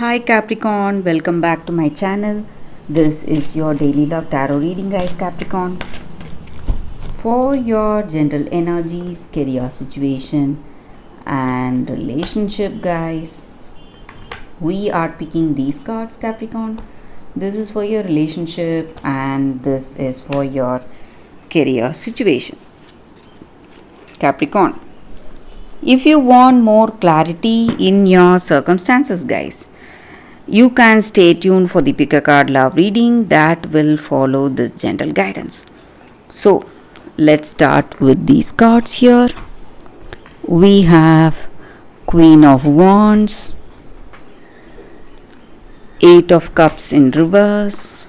Hi Capricorn, welcome back to my channel. This is your daily love tarot reading, guys. Capricorn, for your general energies, career situation, and relationship, guys. We are picking these cards, Capricorn. This is for your relationship, and this is for your career situation, Capricorn. If you want more clarity in your circumstances, guys, you can stay tuned for the pick a card love reading that will follow this gentle guidance. So, let's start with these cards here. We have Queen of Wands, Eight of Cups in reverse,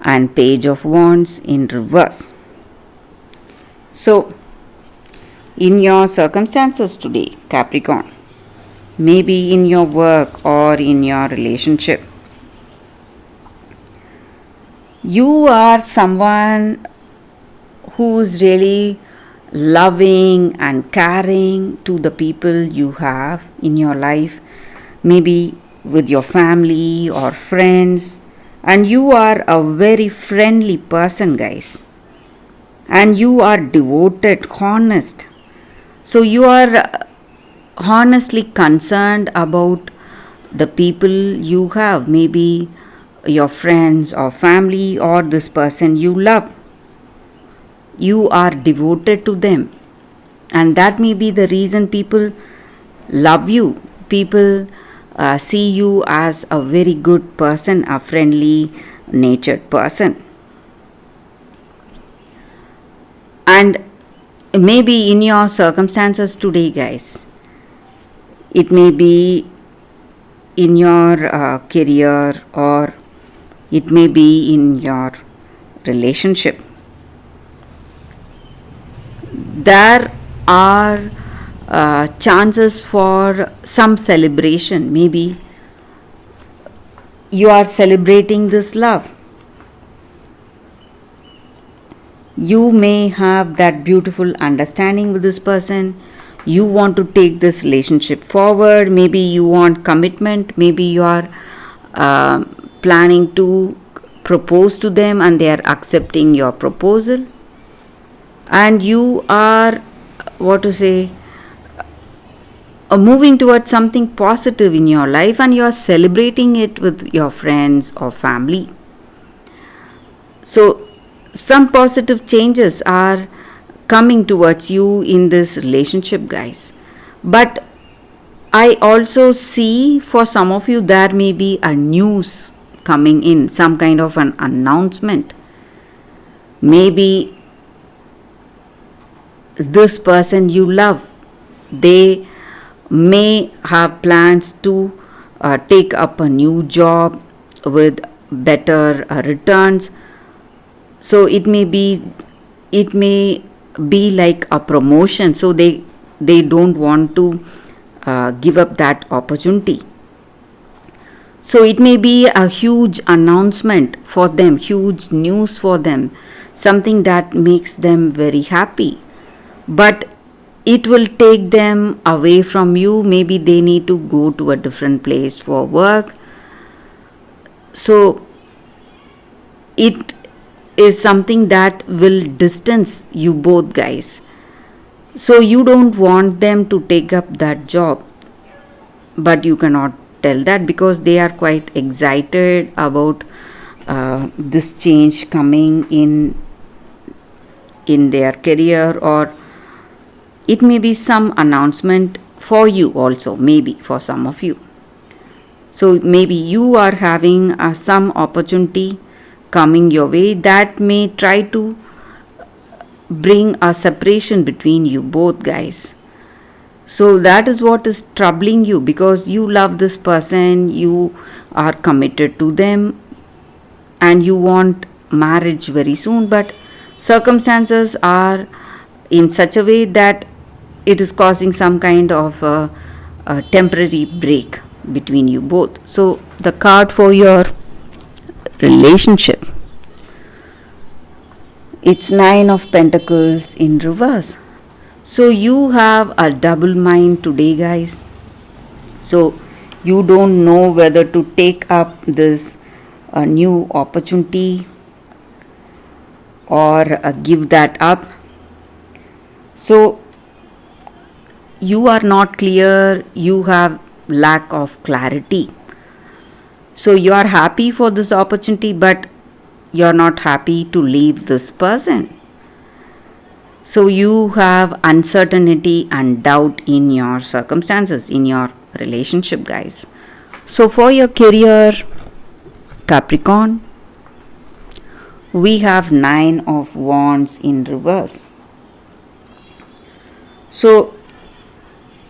and Page of Wands in reverse. So, in your circumstances today, Capricorn, maybe in your work or in your relationship, you are someone who's really loving and caring to the people you have in your life, maybe with your family or friends, and you are a very friendly person, guys, and you are devoted, honest. So you are honestly concerned about the people you have, maybe your friends or family or this person you love. You are devoted to them, and that may be the reason people love you. People see you as a very good person, a friendly natured person. And maybe in your circumstances today, guys, it may be in your career or it may be in your relationship. There are chances for some celebration. Maybe you are celebrating this love. You may have that beautiful understanding with this person. You want to take this relationship forward. Maybe you want commitment. Maybe you are planning to propose to them and they are accepting your proposal. And you are, moving towards something positive in your life, and you are celebrating it with your friends or family. So, some positive changes are coming towards you in this relationship, guys. But I also see for some of you there may be a news coming in, some kind of an announcement. Maybe this person you love, they may have plans to take up a new job with better returns. So it may be like a promotion. So they don't want to give up that opportunity. So it may be a huge announcement for them, huge news for them, something that makes them very happy. But it will take them away from you. Maybe they need to go to a different place for work. So it is something that will distance you both, guys. So you don't want them to take up that job, but you cannot tell that because they are quite excited about this change coming in their career, or it may be some announcement for you also, maybe for some of you. So maybe you are having some opportunity coming your way that may try to bring a separation between you both, guys. So that is what is troubling you, because you love this person, you are committed to them, and you want marriage very soon, but circumstances are in such a way that it is causing some kind of a temporary break between you both. So the card for your relationship, it's Nine of Pentacles in reverse. So you have a double mind today, guys. So You don't know whether to take up this new opportunity or give that up. So you are not clear, you have lack of clarity. So you are happy for this opportunity, but you are not happy to leave this person. So you have uncertainty and doubt in your circumstances, in your relationship, guys. So for your career, Capricorn, we have 9 of Wands in reverse. So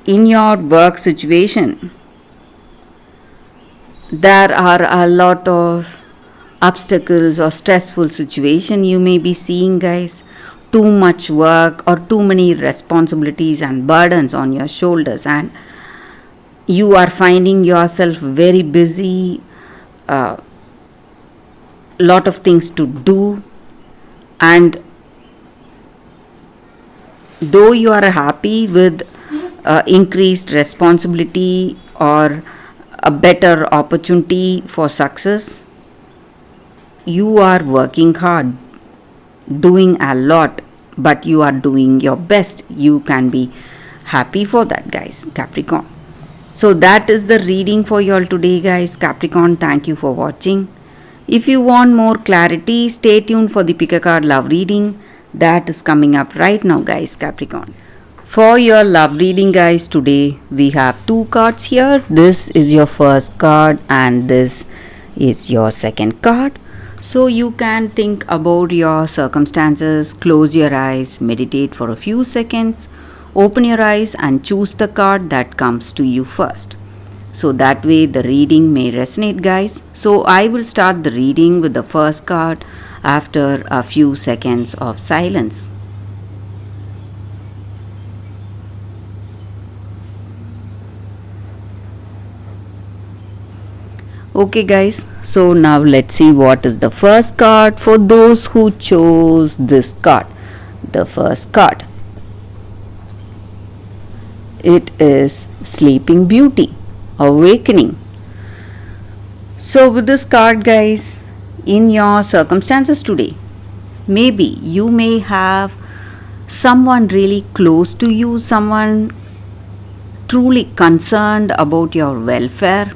in your work situation, there are a lot of obstacles or stressful situation you may be seeing, guys. Too much work or too many responsibilities and burdens on your shoulders, and you are finding yourself very busy, lot of things to do, and though you are happy with increased responsibility or a better opportunity for success, you are working hard, doing a lot, but you are doing your best. You can be happy for that, guys, Capricorn. So that is the reading for you all today, guys, Capricorn. Thank you for watching. If you want more clarity, stay tuned for the pick a card love reading that is coming up right now, guys, Capricorn. For your love reading, guys, today we have 2 cards here. This is your first card and this is your second card. So you can think about your circumstances, close your eyes, meditate for a few seconds, open your eyes and choose the card that comes to you first. So that way the reading may resonate, guys. So I will start the reading with the first card after a few seconds of silence. Okay, guys, so now let's see what is the first card for those who chose this card. The first card, it is Sleeping Beauty, Awakening. So with this card, guys, in your circumstances today, maybe you may have someone really close to you, someone truly concerned about your welfare,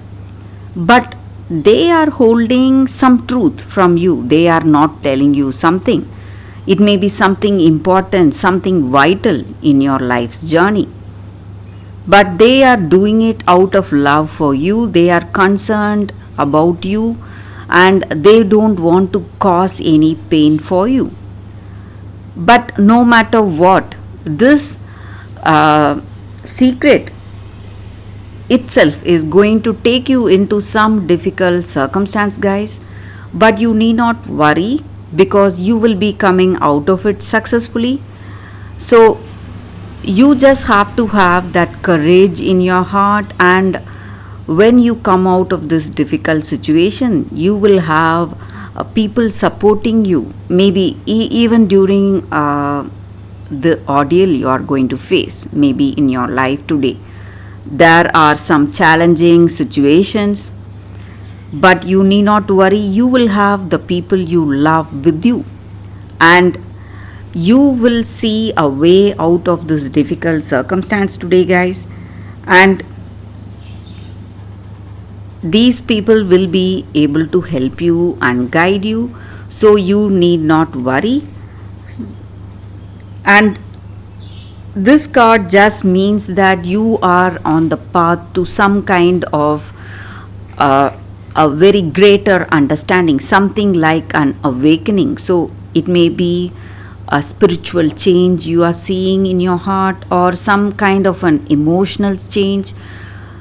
but they are holding some truth from you. They are not telling you something. It may be something important, something vital in your life's journey, but they are doing it out of love for you. They are concerned about you and they don't want to cause any pain for you. But no matter what, this secret itself is going to take you into some difficult circumstance, guys, but you need not worry because you will be coming out of it successfully. So you just have to have that courage in your heart, and when you come out of this difficult situation, you will have people supporting you, maybe even during the ordeal you are going to face, maybe in your life today. There are some challenging situations, but you need not worry. You will have the people you love with you, and you will see a way out of this difficult circumstance today, guys. And these people will be able to help you and guide you, so you need not worry. And this card just means that you are on the path to some kind of a very greater understanding, something like an awakening. So it may be a spiritual change you are seeing in your heart, or some kind of an emotional change.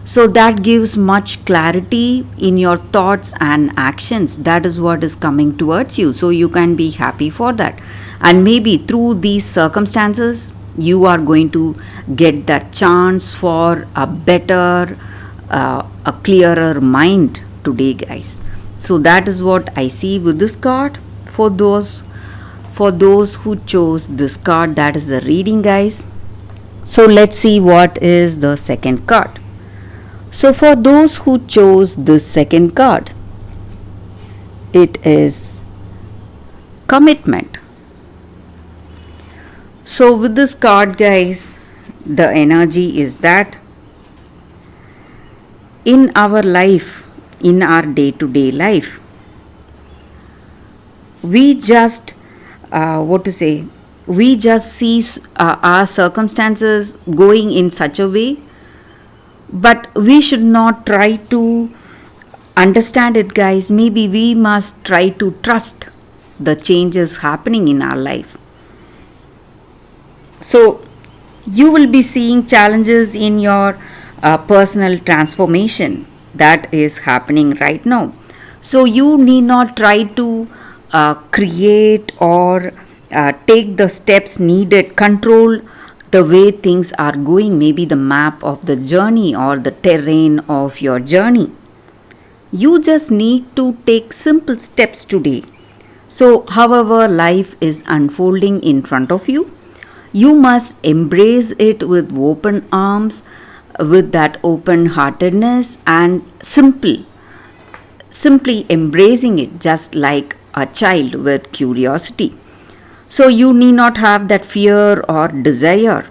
So that gives much clarity in your thoughts and actions. That is what is coming towards you. So you can be happy for that. And maybe through these circumstances, you are going to get that chance for a better, a clearer mind today, guys. So that is what I see with this card. For those who chose this card, that is the reading, guys. So let's see what is the second card. So for those who chose this second card, it is commitment. So with this card, guys, the energy is that in our life, in our day-to-day life, we just we just see our circumstances going in such a way, but we should not try to understand it, guys. Maybe we must try to trust the changes happening in our life. So you will be seeing challenges in your personal transformation that is happening right now. So you need not try to create or take the steps needed, control the way things are going, maybe the map of the journey or the terrain of your journey. You just need to take simple steps today. So, however, life is unfolding in front of you, you must embrace it with open arms, with that open heartedness, and simply embracing it just like a child with curiosity. So you need not have that fear or desire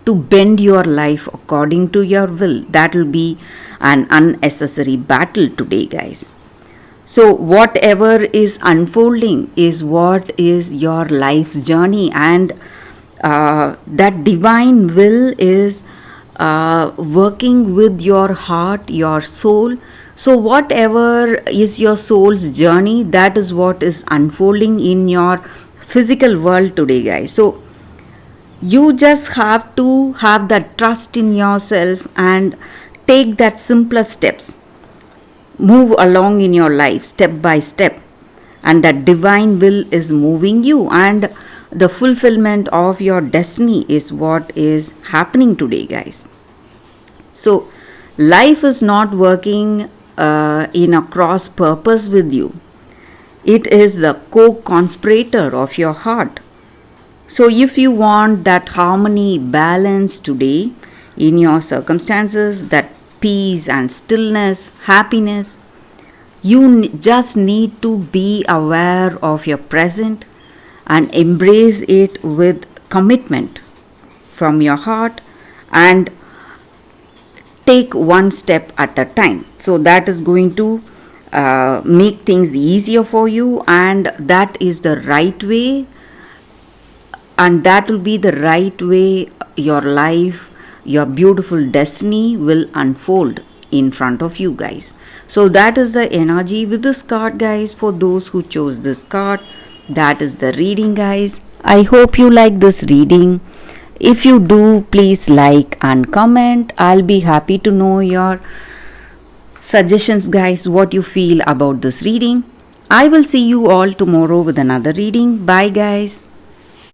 to bend your life according to your will. That will be an unnecessary battle today, guys. So whatever is unfolding is what is your life's journey, and that divine will is working with your heart, your soul. So whatever is your soul's journey, that is what is unfolding in your physical world today, guys. So you just have to have that trust in yourself and take that simpler steps, move along in your life step by step, and that divine will is moving you, and the fulfillment of your destiny is what is happening today, guys. So life is not working in a cross purpose with you. It is the co-conspirator of your heart. So if you want that harmony, balance today in your circumstances, that peace and stillness, happiness, you just need to be aware of your present and embrace it with commitment from your heart, and take one step at a time. So that is going to make things easier for you, and that is the right way, and that will be the right way your life, your beautiful destiny will unfold in front of you, guys. So that is the energy with this card, guys. For those who chose this card, that is the reading, guys. I hope you like this reading. If you do, please like and comment. I'll be happy to know your suggestions, guys, what you feel about this reading. I will see you all tomorrow with another reading. Bye, guys.